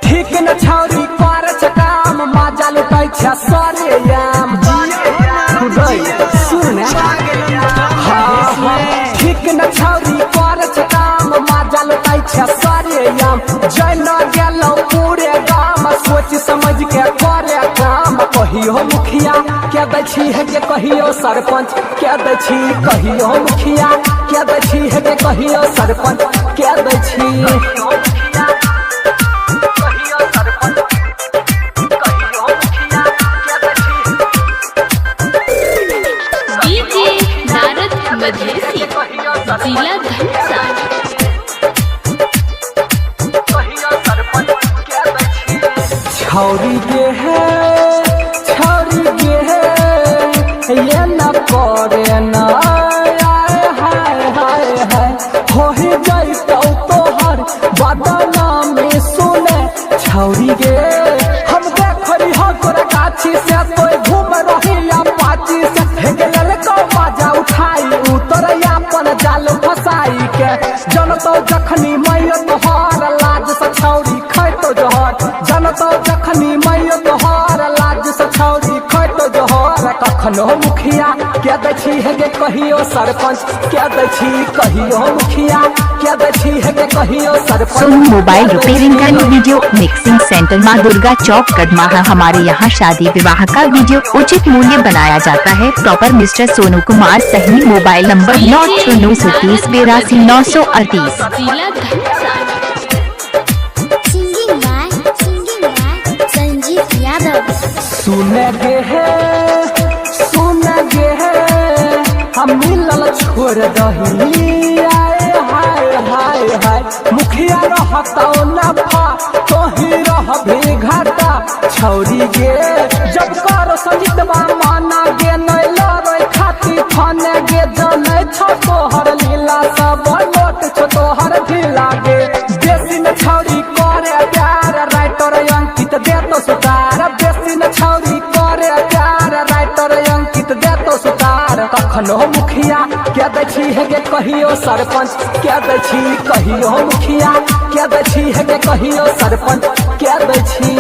ठीक न छौरी कर काम मजा लुटाई छ सरे याम सुन ठीक न छौरी कर काम मजा लुटाई छ सरे याम जन गेलौ पूरे गाम सोच समझ के करे काम कहियो मुखिया के दै छी है के कहियो सरपंच के दै छी कहियो मुखिया के दै छी है के कहियो सरपंच के दै छी जिला धनसा छौरी के है ये न करे न हाय हो ही जैतौ तोहर बदनामी सुने छौरी गे हम देखरी हो तोरा गाछी से तोय घूम रही पाची से हेगल को बाजा उठाई उतर अपन जाल फसाई के जनतो जखनी मैयो तोहर लाज से छौरी खैतो जोहर जनतो जखनी मैयो तोहर लाज से छौरी खैतो जोहर कखनो मुखिया के दै छी है के कहियो सरपंच के दै छी कहियो मुखिया के दै छी है के कहियो sarpanch. Sonu mobile repairing and video mixing centre माँ दुर्गा चौक कदमाहा। हमारे यहाँ शादी विवाह का वीडियो उचित मूल्य बनाया जाता है। प्रॉपर मिस्टर सोनू कुमार सही। Mobile number 9693828938। जिला धनसा सुन गे है हम मिलल छोड़ दही हाय मुखिया रहतौ नफा तोही रहबे घाटा छौरी गे जब करो संजीतवा माना गे नै लड़ै खाती फने गे जनै छौ तोहर लीला सब लोट छौ तोहर ढीला गे बेसी न छौरी करे प्यार राइटर अंकित देतो सुतार बेसी न छौरी करे प्यार राइटर अंकित देतो सुतार कखनो मुखिया के दै छी है के कहियो सरपंच के दै छी कहियो मुखिया के दै छी है के कहियो सरपंच के दै छी।